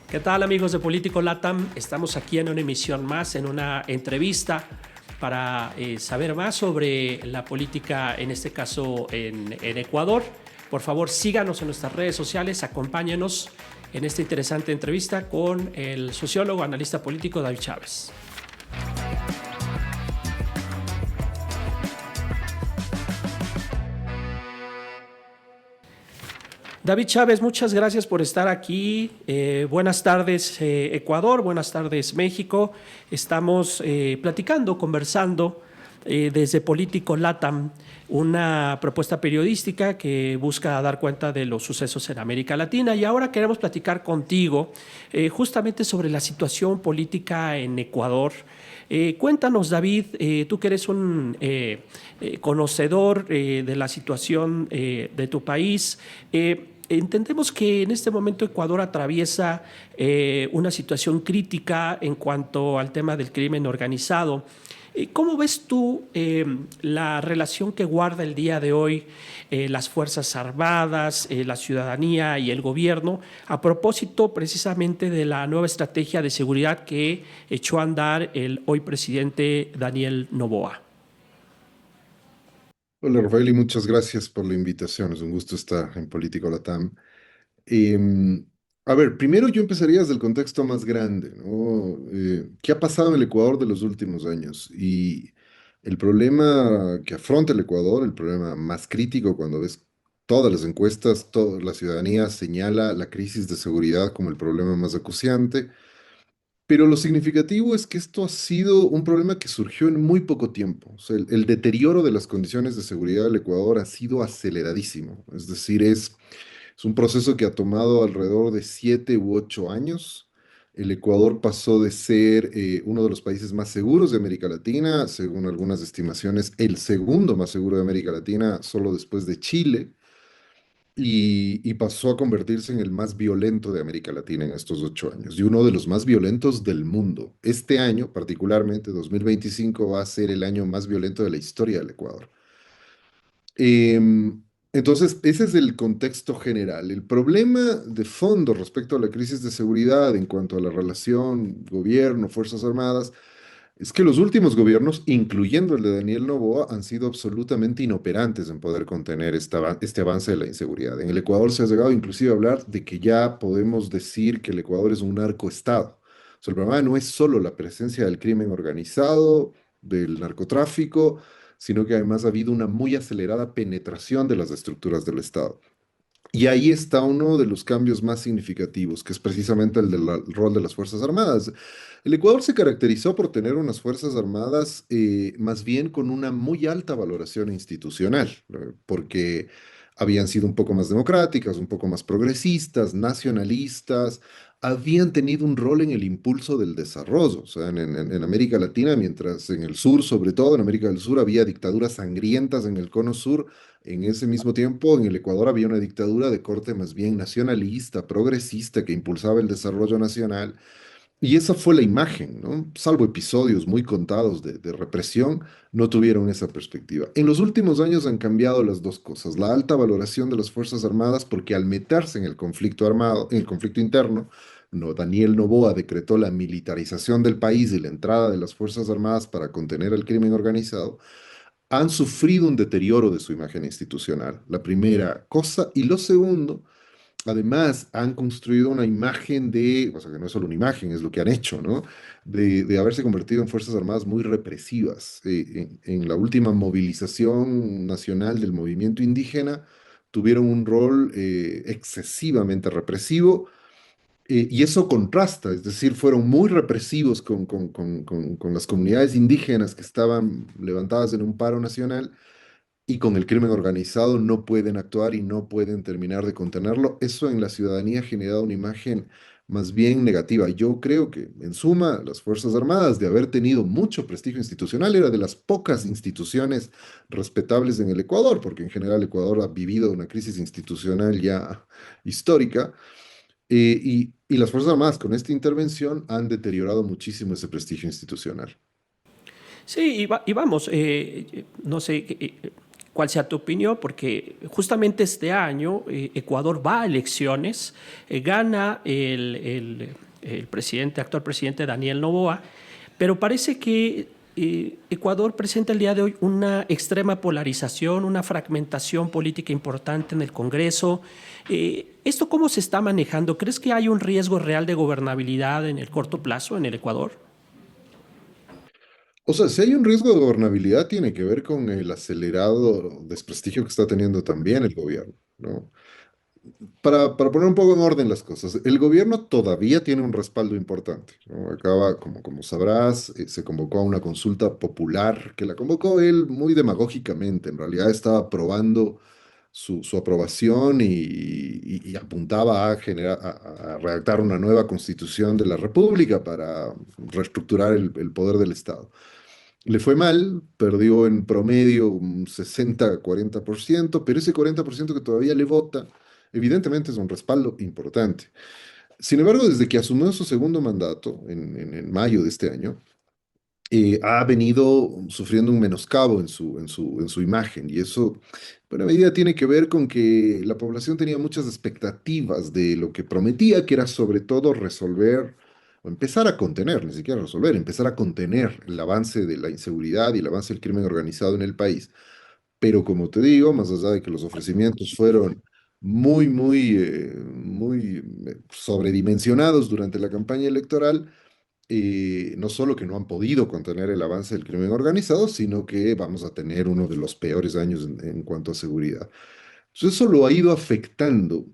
¿Qué tal, amigos de Político LATAM? Estamos aquí en una emisión más, en una entrevista para saber más sobre la política, en este caso en Ecuador. Por favor, síganos en nuestras redes sociales, acompáñenos en esta interesante entrevista con el sociólogo, analista político David Chávez. David Chávez, muchas gracias por estar aquí. Buenas tardes, Ecuador, buenas tardes, México. Estamos platicando, conversando desde Político LATAM, una propuesta periodística que busca dar cuenta de los sucesos en América Latina. Y ahora queremos platicar contigo justamente sobre la situación política en Ecuador. Cuéntanos, David, tú que eres un conocedor de la situación de tu país. Entendemos que en este momento Ecuador atraviesa una situación crítica en cuanto al tema del crimen organizado. ¿Cómo ves tú la relación que guarda el día de hoy las Fuerzas Armadas, la ciudadanía y el gobierno a propósito precisamente de la nueva estrategia de seguridad que echó a andar el hoy presidente Daniel Noboa? Hola Rafael y muchas gracias por la invitación. Es un gusto estar en Político Latam. Em, a ver, primero yo empezaría desde el contexto más grande, ¿no? ¿Qué ha pasado en el Ecuador de los últimos años? Y el problema que afronta el Ecuador, el problema más crítico cuando ves todas las encuestas, toda la ciudadanía señala la crisis de seguridad como el problema más acuciante. Pero lo significativo es que esto ha sido un problema que surgió en muy poco tiempo. O sea, el deterioro de las condiciones de seguridad del Ecuador ha sido aceleradísimo. Es decir, es un proceso que ha tomado alrededor de 7 u 8 años. El Ecuador pasó de ser uno de los países más seguros de América Latina, según algunas estimaciones, el segundo más seguro de América Latina, solo después de Chile y pasó a convertirse en el más violento de América Latina en estos 8 años y uno de los más violentos del mundo. Este año, particularmente 2025, va a ser el año más violento de la historia del Ecuador. Entonces, ese es el contexto general. El problema de fondo respecto a la crisis de seguridad en cuanto a la relación gobierno-Fuerzas Armadas es que los últimos gobiernos, incluyendo el de Daniel Noboa, han sido absolutamente inoperantes en poder contener este avance de la inseguridad. En el Ecuador se ha llegado inclusive a hablar de que ya podemos decir que el Ecuador es un narcoestado. O sea, el problema no es solo la presencia del crimen organizado, del narcotráfico, sino que además ha habido una muy acelerada penetración de las estructuras del Estado. Y ahí está uno de los cambios más significativos, que es precisamente el del rol de las Fuerzas Armadas. El Ecuador se caracterizó por tener unas Fuerzas Armadas más bien con una muy alta valoración institucional, porque habían sido un poco más democráticas, un poco más progresistas, nacionalistas, habían tenido un rol en el impulso del desarrollo. O sea, en América Latina, mientras en el sur, sobre todo en América del Sur, había dictaduras sangrientas en el cono sur, en ese mismo tiempo, en el Ecuador había una dictadura de corte más bien nacionalista, progresista, que impulsaba el desarrollo nacional. Y esa fue la imagen, ¿no? Salvo episodios muy contados de represión, no tuvieron esa perspectiva. En los últimos años han cambiado las dos cosas. La alta valoración de las Fuerzas Armadas, porque al meterse en el conflicto armado, en el conflicto interno, no, Daniel Noboa decretó la militarización del país y la entrada de las Fuerzas Armadas para contener el crimen organizado, han sufrido un deterioro de su imagen institucional, la primera cosa. Y lo segundo, además han construido una imagen de, o sea, que no es solo una imagen, es lo que han hecho, ¿no? De haberse convertido en Fuerzas Armadas muy represivas. En la última movilización nacional del movimiento indígena, tuvieron un rol excesivamente represivo, y eso contrasta, es decir, fueron muy represivos con las comunidades indígenas que estaban levantadas en un paro nacional y con el crimen organizado no pueden actuar y no pueden terminar de contenerlo. Eso en la ciudadanía ha generado una imagen más bien negativa. Yo creo que, en suma, las Fuerzas Armadas, de haber tenido mucho prestigio institucional, era de las pocas instituciones respetables en el Ecuador, porque en general el Ecuador ha vivido una crisis institucional ya histórica. Y las Fuerzas Armadas con esta intervención han deteriorado muchísimo ese prestigio institucional. Sí, y vamos, no sé, cuál sea tu opinión, porque justamente este año Ecuador va a elecciones, gana el presidente, actual presidente Daniel Noboa, pero parece que Ecuador presenta el día de hoy una extrema polarización, una fragmentación política importante en el Congreso. ¿Esto cómo se está manejando? ¿Crees que hay un riesgo real de gobernabilidad en el corto plazo en el Ecuador? O sea, si hay un riesgo de gobernabilidad, tiene que ver con el acelerado desprestigio que está teniendo también el gobierno, ¿no? Para poner un poco en orden las cosas, el gobierno todavía tiene un respaldo importante, ¿no? Acaba, como sabrás, se convocó a una consulta popular, que la convocó él muy demagógicamente. En realidad estaba probando su aprobación y apuntaba a redactar una nueva constitución de la República para reestructurar el poder del Estado. Le fue mal, perdió en promedio un 60-40%, pero ese 40% que todavía le vota, evidentemente es un respaldo importante. Sin embargo, desde que asumió su segundo mandato, en mayo de este año, ha venido sufriendo un menoscabo en su imagen, y eso, en buena medida, tiene que ver con que la población tenía muchas expectativas de lo que prometía, que era sobre todo resolver o empezar a contener, ni siquiera resolver, empezar a contener el avance de la inseguridad y el avance del crimen organizado en el país. Pero como te digo, más allá de que los ofrecimientos fueron muy sobredimensionados durante la campaña electoral, no solo que no han podido contener el avance del crimen organizado, sino que vamos a tener uno de los peores años en cuanto a seguridad. Entonces eso lo ha ido afectando,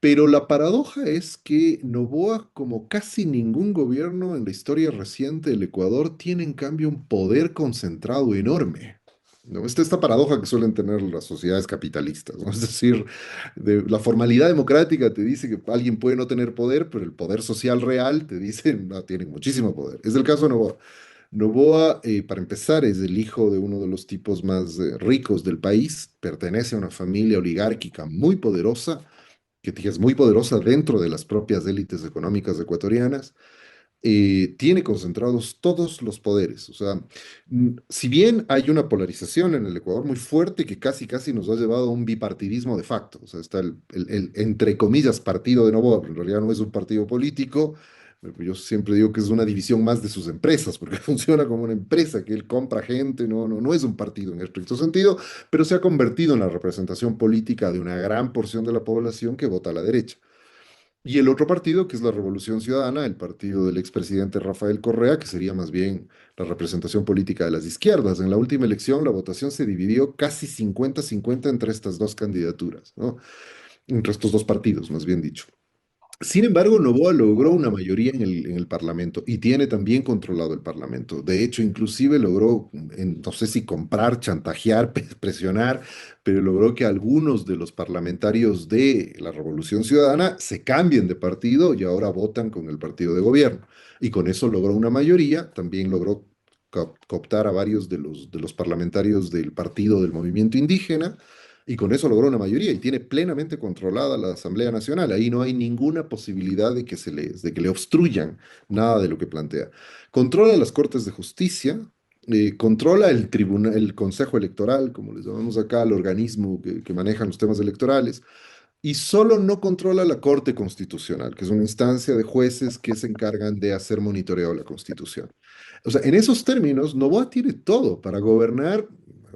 pero la paradoja es que Noboa, como casi ningún gobierno en la historia reciente del Ecuador, tiene en cambio un poder concentrado enorme. ¿No? Esta paradoja que suelen tener las sociedades capitalistas, ¿no? Es decir, la formalidad democrática te dice que alguien puede no tener poder, pero el poder social real te dice, no, tiene muchísimo poder. Es el caso de Noboa. Noboa, para empezar, es el hijo de uno de los tipos más ricos del país, pertenece a una familia oligárquica muy poderosa, que es muy poderosa dentro de las propias élites económicas ecuatorianas. Tiene concentrados todos los poderes. O sea, si bien hay una polarización en el Ecuador muy fuerte que casi casi nos ha llevado a un bipartidismo de facto. O sea, está entre comillas, partido de Noboa, pero en realidad no es un partido político. Yo siempre digo que es una división más de sus empresas, porque funciona como una empresa, que él compra gente, no es un partido en estricto sentido, pero se ha convertido en la representación política de una gran porción de la población que vota a la derecha. Y el otro partido, que es la Revolución Ciudadana, el partido del expresidente Rafael Correa, que sería más bien la representación política de las izquierdas. En la última elección, la votación se dividió casi 50-50 entre estas dos candidaturas, ¿no? Entre estos dos partidos, más bien dicho. Sin embargo, Noboa logró una mayoría en el Parlamento y tiene también controlado el Parlamento. De hecho, inclusive logró, no sé si comprar, chantajear, presionar, pero logró que algunos de los parlamentarios de la Revolución Ciudadana se cambien de partido y ahora votan con el partido de gobierno. Y con eso logró una mayoría. También logró cooptar a varios de los parlamentarios del partido del movimiento indígena, y con eso logró una mayoría y tiene plenamente controlada la Asamblea Nacional. Ahí no hay ninguna posibilidad de que le obstruyan nada de lo que plantea. Controla las Cortes de Justicia, controla el Consejo Electoral, como les llamamos acá, el organismo que maneja los temas electorales, y solo no controla la Corte Constitucional, que es una instancia de jueces que se encargan de hacer monitoreo de la Constitución. O sea, en esos términos, Noboa tiene todo para gobernar,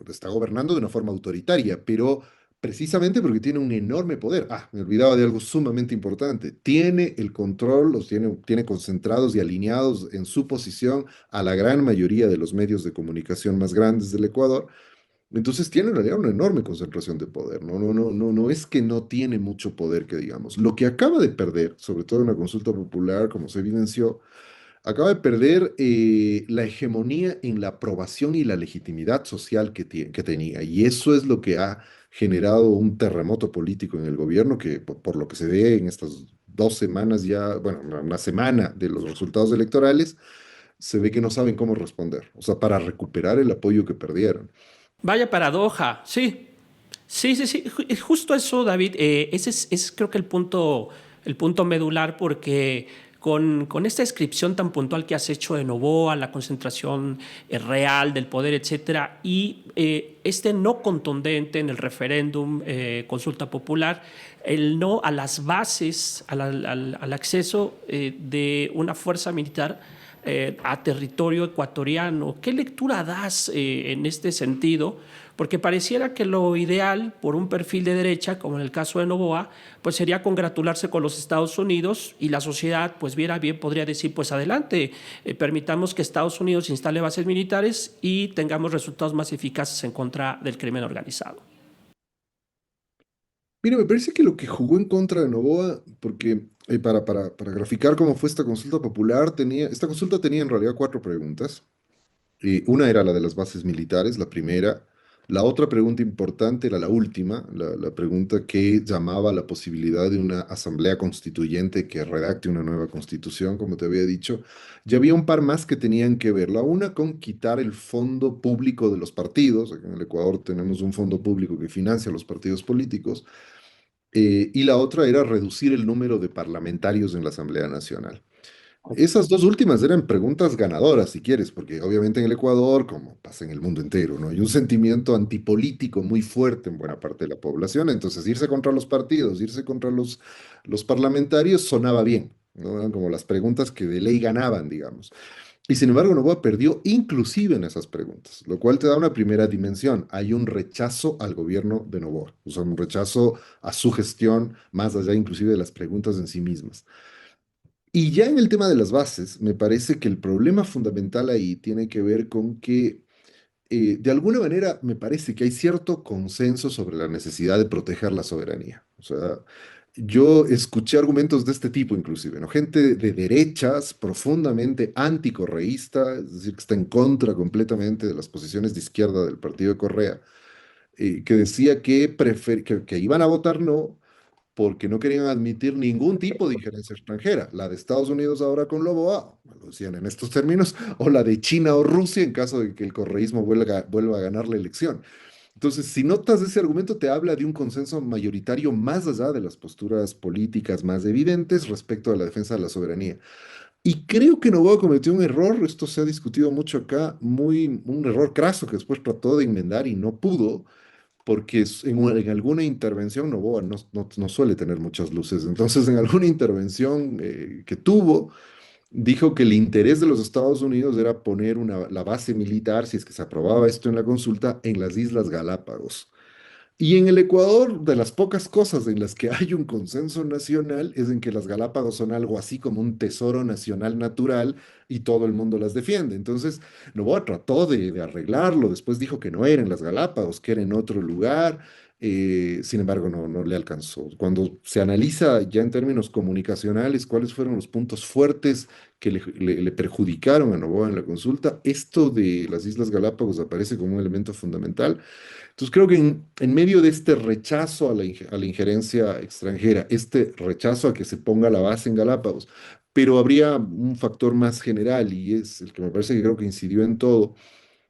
está gobernando de una forma autoritaria, pero precisamente porque tiene un enorme poder. Ah, me olvidaba de algo sumamente importante. Tiene el control, tiene concentrados y alineados en su posición a la gran mayoría de los medios de comunicación más grandes del Ecuador. Entonces tiene en realidad una enorme concentración de poder. No es que no tiene mucho poder, que digamos. Lo que acaba de perder, sobre todo en la consulta popular, como se evidenció, acaba de perder la hegemonía en la aprobación y la legitimidad social que tenía. Y eso es lo que ha generado un terremoto político en el gobierno que, por lo que se ve en estas 2 semanas ya, bueno, una semana de los resultados electorales, se ve que no saben cómo responder. O sea, para recuperar el apoyo que perdieron. Vaya paradoja, sí. Sí, sí, sí, justo eso, David. Ese es creo que el punto medular, porque con esta descripción tan puntual que has hecho de Novoa, la concentración real del poder, etcétera, y este no contundente en el referéndum, consulta popular, el no a las bases, al acceso de una fuerza militar a territorio ecuatoriano. ¿Qué lectura das en este sentido? Porque pareciera que lo ideal, por un perfil de derecha, como en el caso de Novoa, pues sería congratularse con los Estados Unidos y la sociedad, pues viera bien, podría decir, pues adelante, permitamos que Estados Unidos instale bases militares y tengamos resultados más eficaces en contra del crimen organizado. Mira, me parece que lo que jugó en contra de Novoa, porque para graficar cómo fue esta consulta popular, esta consulta tenía en realidad cuatro preguntas. Una era la de las bases militares, la primera. La otra pregunta importante era la última, la pregunta que llamaba a la posibilidad de una asamblea constituyente que redacte una nueva constitución, como te había dicho. Ya había un par más que tenían que ver. La una con quitar el fondo público de los partidos. Aquí en el Ecuador tenemos un fondo público que financia a los partidos políticos. Y la otra era reducir el número de parlamentarios en la Asamblea Nacional. Esas dos últimas eran preguntas ganadoras, si quieres, porque obviamente en el Ecuador, como pasa en el mundo entero, ¿no? Hay un sentimiento antipolítico muy fuerte en buena parte de la población, entonces irse contra los partidos, irse contra los parlamentarios sonaba bien, ¿no? Eran como las preguntas que de ley ganaban, digamos. Y sin embargo, Noboa perdió inclusive en esas preguntas, lo cual te da una primera dimensión. Hay un rechazo al gobierno de Noboa, o sea, un rechazo a su gestión, más allá inclusive de las preguntas en sí mismas. Y ya en el tema de las bases, me parece que el problema fundamental ahí tiene que ver con que, de alguna manera, me parece que hay cierto consenso sobre la necesidad de proteger la soberanía. O sea, yo escuché argumentos de este tipo inclusive, ¿no? Gente de derechas profundamente anticorreísta, es decir, que está en contra completamente de las posiciones de izquierda del partido de Correa, que decía que iban a votar no porque no querían admitir ningún tipo de injerencia extranjera. La de Estados Unidos ahora con Lobo, lo decían en estos términos, o la de China o Rusia en caso de que el correísmo vuelva a ganar la elección. Entonces, si notas ese argumento, te habla de un consenso mayoritario más allá de las posturas políticas más evidentes respecto a la defensa de la soberanía. Y creo que Noboa cometió un error, esto se ha discutido mucho acá, un error craso que después trató de enmendar y no pudo, porque en alguna intervención Noboa no suele tener muchas luces. Entonces, en alguna intervención que tuvo, dijo que el interés de los Estados Unidos era poner la base militar, si es que se aprobaba esto en la consulta, en las Islas Galápagos. Y en el Ecuador, de las pocas cosas en las que hay un consenso nacional es en que las Galápagos son algo así como un tesoro nacional natural y todo el mundo las defiende. Entonces, Noboa trató de arreglarlo, después dijo que no era en las Galápagos, que era en otro lugar, sin embargo, no le alcanzó. Cuando se analiza ya en términos comunicacionales cuáles fueron los puntos fuertes que le perjudicaron a Noboa en la consulta, esto de las Islas Galápagos aparece como un elemento fundamental. Entonces creo que en medio de este rechazo a a la injerencia extranjera, este rechazo a que se ponga la base en Galápagos, pero habría un factor más general y es el que me parece que creo que incidió en todo,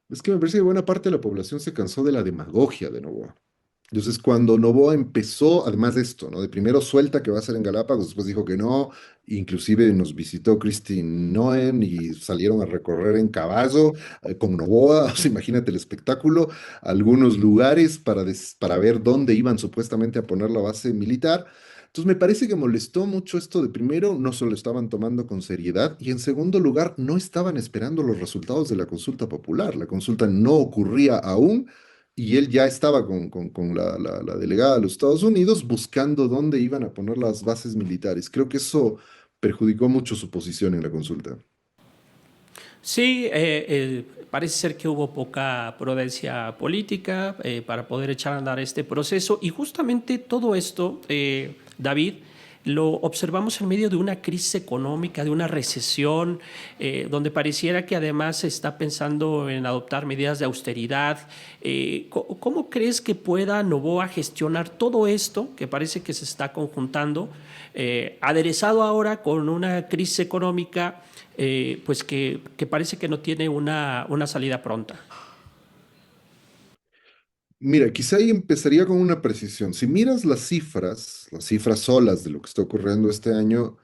es que me parece que buena parte de la población se cansó de la demagogia de Noboa. Entonces, cuando Noboa empezó, además de esto, ¿no? De primero suelta que va a ser en Galápagos, después dijo que no, inclusive nos visitó Christine Noem y salieron a recorrer en caballo con Noboa, o sea, imagínate el espectáculo, algunos lugares para ver dónde iban supuestamente a poner la base militar. Entonces, me parece que molestó mucho esto de primero, no se lo estaban tomando con seriedad y en segundo lugar, no estaban esperando los resultados de la consulta popular. La consulta no ocurría aún y él ya estaba con la delegada de los Estados Unidos buscando dónde iban a poner las bases militares. Creo que eso perjudicó mucho su posición en la consulta. Sí, parece ser que hubo poca prudencia política para poder echar a andar este proceso y justamente todo esto, David, lo observamos en medio de una crisis económica, de una recesión, donde pareciera que además se está pensando en adoptar medidas de austeridad. ¿Cómo crees que pueda Novoa gestionar todo esto que parece que se está conjuntando, aderezado ahora con una crisis económica? Pues que parece que no tiene una salida pronta. Mira, quizá ahí empezaría con una precisión. Si miras las cifras solas de lo que está ocurriendo este año,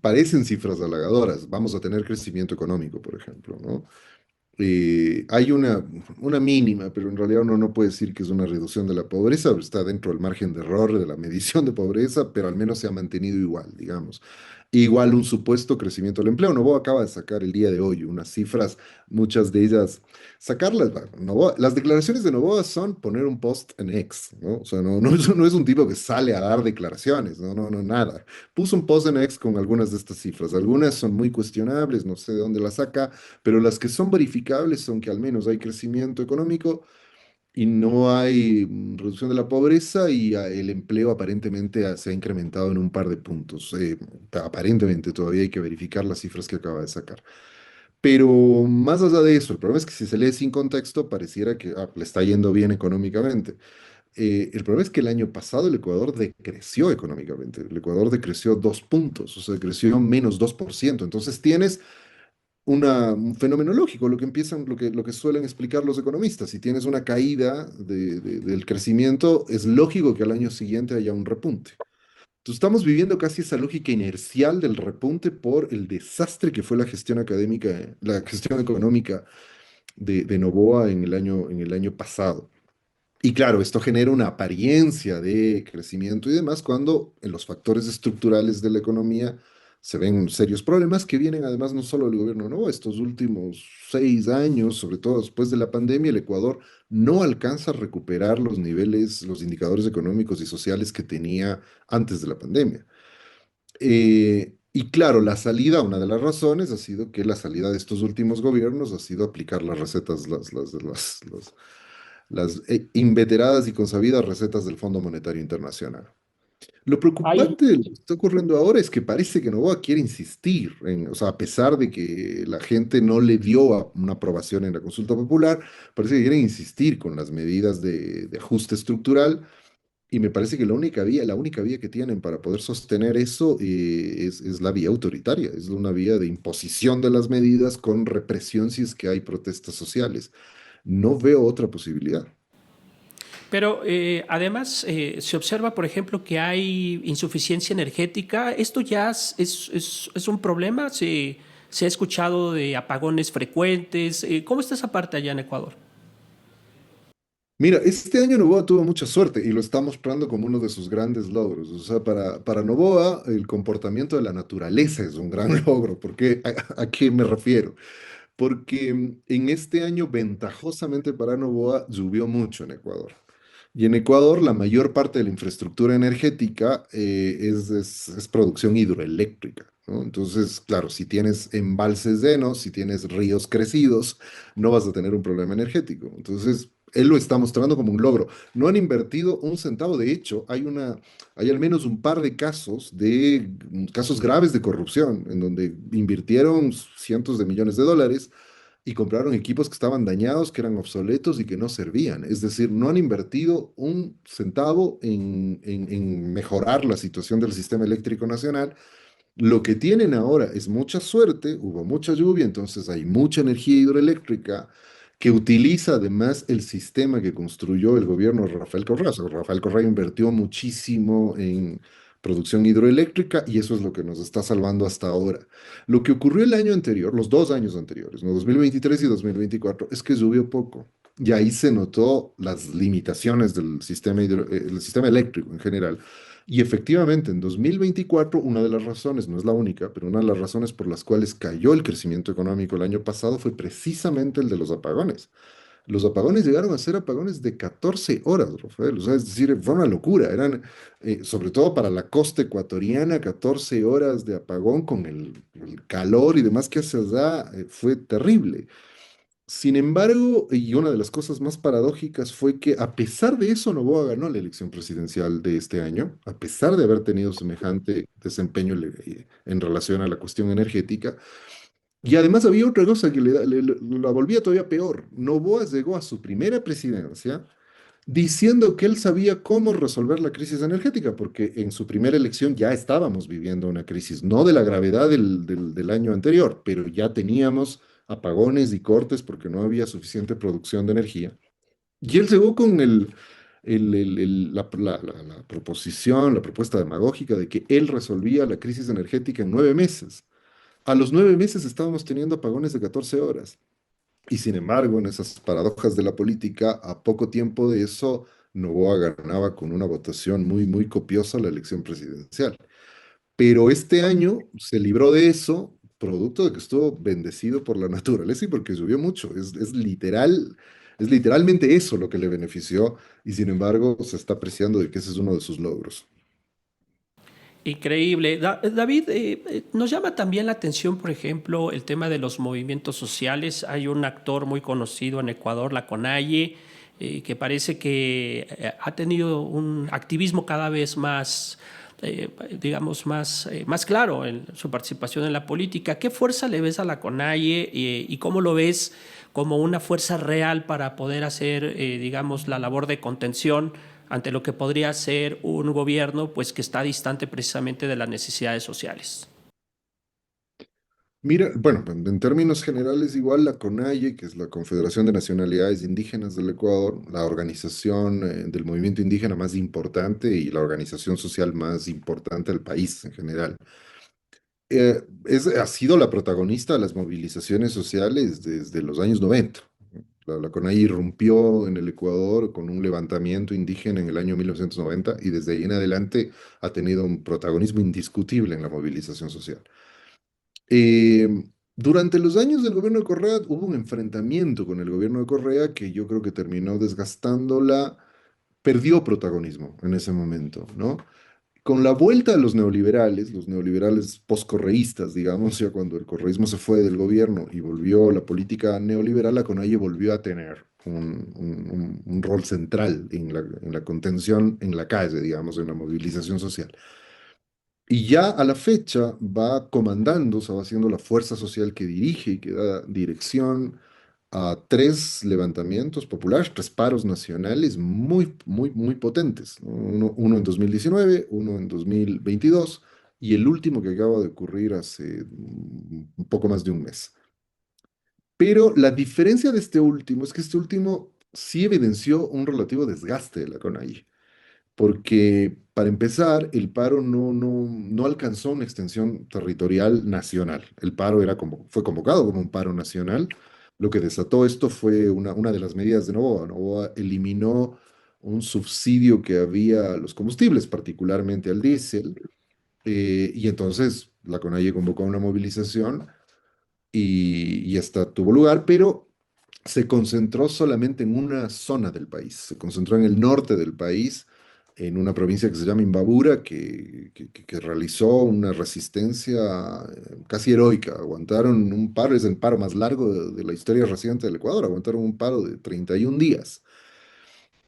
parecen cifras halagadoras. Vamos a tener crecimiento económico, por ejemplo, ¿no? Hay una mínima, pero en realidad uno no puede decir que es una reducción de la pobreza, está dentro del margen de error de la medición de pobreza, pero al menos se ha mantenido igual, digamos. Igual un supuesto crecimiento del empleo. Novoa acaba de sacar el día de hoy unas cifras, muchas de ellas, sacarlas. Bueno, las declaraciones de Novoa son poner un post en X, ¿no? O sea, no es un tipo que sale a dar declaraciones, no, nada. Puso un post en X con algunas de estas cifras. Algunas son muy cuestionables, no sé de dónde las saca, pero las que son verificables son que al menos hay crecimiento económico y no hay reducción de la pobreza y el empleo aparentemente se ha incrementado en un par de puntos. Aparentemente todavía hay que verificar las cifras que acaba de sacar. Pero más allá de eso, el problema es que si se lee sin contexto, pareciera que le está yendo bien económicamente. El problema es que el año pasado el Ecuador decreció económicamente. El Ecuador decreció 2 puntos, o sea, creció menos 2%. Entonces tienes un fenómeno lógico, lo que suelen explicar los economistas. Si tienes una caída del crecimiento, es lógico que al año siguiente haya un repunte. Entonces, estamos viviendo casi esa lógica inercial del repunte por el desastre que fue la gestión académica, la gestión económica de Noboa en el año pasado. Y claro, esto genera una apariencia de crecimiento y demás cuando en los factores estructurales de la economía se ven serios problemas que vienen además no solo del gobierno, no, estos últimos 6 años, sobre todo después de la pandemia, el Ecuador no alcanza a recuperar los niveles, los indicadores económicos y sociales que tenía antes de la pandemia. Y claro, la salida, una de las razones ha sido que la salida de estos últimos gobiernos ha sido aplicar las recetas, las inveteradas y consabidas recetas del Fondo Monetario Internacional. Lo Hay, preocupante de lo que está ocurriendo ahora es que parece que Noboa quiere insistir, o sea, a pesar de que la gente no le dio una aprobación en la consulta popular, parece que quieren insistir con las medidas de ajuste estructural y me parece que la única vía que tienen para poder sostener eso es la vía autoritaria, es una vía de imposición de las medidas con represión si es que hay protestas sociales. No veo otra posibilidad. pero además se observa, por ejemplo, que hay insuficiencia energética. ¿Esto ya es un problema? Se ha escuchado de apagones frecuentes. ¿Cómo está esa parte allá en Ecuador? Mira, este año Novoa tuvo mucha suerte y lo está mostrando como uno de sus grandes logros. O sea, para Novoa el comportamiento de la naturaleza es un gran logro. ¿A qué me refiero? Porque en este año, ventajosamente para Novoa, llovió mucho en Ecuador. Y en Ecuador, la mayor parte de la infraestructura energética es producción hidroeléctrica, ¿no? Entonces, claro, si tienes embalses llenos, si tienes ríos crecidos, no vas a tener un problema energético. Entonces, él lo está mostrando como un logro. No han invertido un centavo. De hecho, hay al menos un par de casos graves de corrupción, en donde invirtieron cientos de millones de dólares y compraron equipos que estaban dañados, que eran obsoletos y que no servían. Es decir, no han invertido un centavo en mejorar la situación del sistema eléctrico nacional. Lo que tienen ahora es mucha suerte, hubo mucha lluvia, entonces hay mucha energía hidroeléctrica que utiliza además el sistema que construyó el gobierno de Rafael Correa. O sea, Rafael Correa invirtió muchísimo en producción hidroeléctrica y eso es lo que nos está salvando hasta ahora. Lo que ocurrió el año anterior, los 2 años anteriores, ¿no? 2023 y 2024, es que llovió poco. Y ahí se notó las limitaciones del el sistema eléctrico en general. Y efectivamente, en 2024, una de las razones, no es la única, pero una de las razones por las cuales cayó el crecimiento económico el año pasado fue precisamente el de los apagones. Los apagones llegaron a ser apagones de 14 horas, Rafael. O sea, es decir, fue una locura. Eran, sobre todo para la costa ecuatoriana, 14 horas de apagón con el calor y demás que hace allá, fue terrible. Sin embargo, y una de las cosas más paradójicas fue que a pesar de eso, Noboa ganó la elección presidencial de este año, a pesar de haber tenido semejante desempeño en relación a la cuestión energética. Y además había otra cosa que la volvía todavía peor. Noboa llegó a su primera presidencia diciendo que él sabía cómo resolver la crisis energética, porque en su primera elección ya estábamos viviendo una crisis, no de la gravedad del año anterior, pero ya teníamos apagones y cortes porque no había suficiente producción de energía. Y él llegó con la proposición, la propuesta demagógica de que él resolvía la crisis energética en 9 meses. A los 9 meses estábamos teniendo apagones de 14 horas. Y sin embargo, en esas paradojas de la política, a poco tiempo de eso, Noboa ganaba con una votación muy, muy copiosa la elección presidencial. Pero este año se libró de eso, producto de que estuvo bendecido por la naturaleza y porque llovió mucho. Es literalmente eso lo que le benefició y sin embargo se está apreciando de que ese es uno de sus logros. Increíble. David, nos llama también la atención, por ejemplo, el tema de los movimientos sociales. Hay un actor muy conocido en Ecuador, la CONAIE, que parece que ha tenido un activismo cada vez más, digamos, más claro en su participación en la política. ¿Qué fuerza le ves a la CONAIE y cómo lo ves como una fuerza real para poder hacer, digamos, la labor de contención ante lo que podría ser un gobierno pues que está distante precisamente de las necesidades sociales? Mira, bueno, en términos generales, igual la CONAIE, que es la Confederación de Nacionalidades Indígenas del Ecuador, la organización del movimiento indígena más importante y la organización social más importante del país en general, ha sido la protagonista de las movilizaciones sociales desde los años 90. La CONAIE irrumpió en el Ecuador con un levantamiento indígena en el año 1990 y desde ahí en adelante ha tenido un protagonismo indiscutible en la movilización social. Eh, Durante los años del gobierno de Correa hubo un enfrentamiento con el gobierno de Correa que yo creo que terminó desgastándola, perdió protagonismo en ese momento, ¿no? Con la vuelta de los neoliberales poscorreístas, digamos, ya cuando el correísmo se fue del gobierno y volvió la política neoliberal, la CONAIE volvió a tener un rol central en la contención en la calle, digamos, en la movilización social. Y ya a la fecha va comandando, o sea, va siendo la fuerza social que dirige y que da dirección a tres levantamientos populares, tres paros nacionales muy, muy, muy potentes, ¿no? Uno en 2019, uno en 2022 y el último que acaba de ocurrir hace un poco más de un mes. Pero la diferencia de este último es que este último sí evidenció un relativo desgaste de la CONAIE porque para empezar, el paro no alcanzó una extensión territorial nacional. El paro fue convocado como un paro nacional. Lo que desató esto fue una de las medidas de Noboa. Noboa eliminó un subsidio que había a los combustibles, particularmente al diésel, y entonces la CONAIE convocó una movilización y esta tuvo lugar, pero se concentró solamente en una zona del país, se concentró en el norte del país, en una provincia que se llama Imbabura, que realizó una resistencia casi heroica. Aguantaron un paro, es el paro más largo de la historia reciente del Ecuador, aguantaron un paro de 31 días.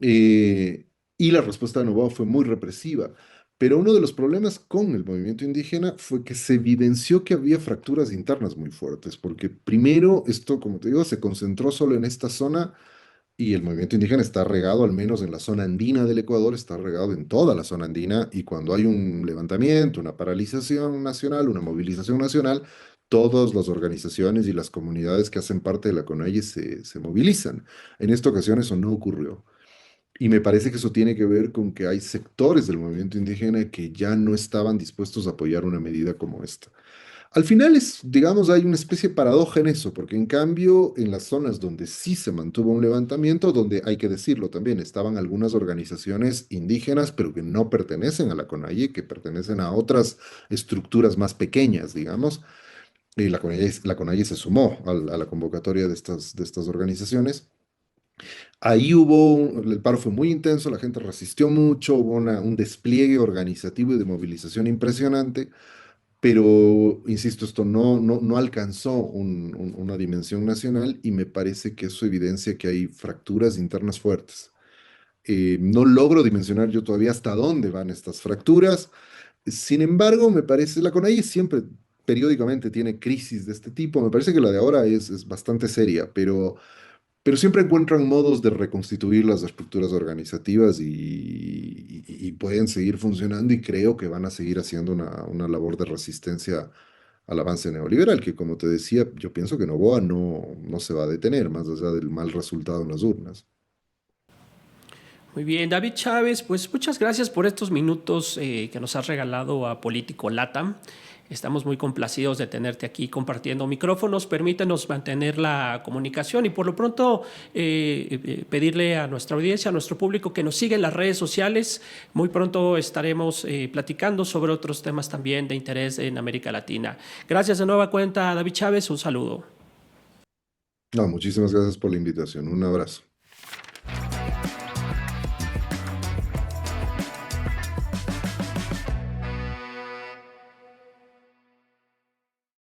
Eh, y la respuesta de Noboa fue muy represiva. Pero uno de los problemas con el movimiento indígena fue que se evidenció que había fracturas internas muy fuertes, porque primero esto, como te digo, se concentró solo en esta zona y el movimiento indígena está regado, al menos en la zona andina del Ecuador, está regado en toda la zona andina y cuando hay un levantamiento, una paralización nacional, una movilización nacional, todas las organizaciones y las comunidades que hacen parte de la CONAIE se movilizan. En esta ocasión eso no ocurrió. Y me parece que eso tiene que ver con que hay sectores del movimiento indígena que ya no estaban dispuestos a apoyar una medida como esta. Al final digamos, hay una especie de paradoja en eso, porque en cambio, en las zonas donde sí se mantuvo un levantamiento, donde hay que decirlo también, estaban algunas organizaciones indígenas, pero que no pertenecen a la CONAIE, que pertenecen a otras estructuras más pequeñas, digamos, y la CONAIE se sumó a la convocatoria de estas organizaciones. Ahí el paro fue muy intenso, la gente resistió mucho, hubo un despliegue organizativo y de movilización impresionante, pero, insisto, esto no alcanzó una dimensión nacional y me parece que eso evidencia que hay fracturas internas fuertes. No logro dimensionar yo todavía hasta dónde van estas fracturas. Sin embargo, me parece, la CONAIE siempre periódicamente tiene crisis de este tipo. Me parece que la de ahora es bastante seria, pero siempre encuentran modos de reconstituir las estructuras organizativas y pueden seguir funcionando y creo que van a seguir haciendo una labor de resistencia al avance neoliberal, que como te decía, yo pienso que Noboa no se va a detener, más allá del mal resultado en las urnas. Muy bien, David Chávez, pues muchas gracias por estos minutos que nos has regalado a Político LATAM. Estamos muy complacidos de tenerte aquí compartiendo micrófonos. Permítenos mantener la comunicación y por lo pronto pedirle a nuestra audiencia, a nuestro público que nos siga en las redes sociales. Muy pronto estaremos platicando sobre otros temas también de interés en América Latina. Gracias de nueva cuenta, David Chávez. Un saludo. No, muchísimas gracias por la invitación. Un abrazo.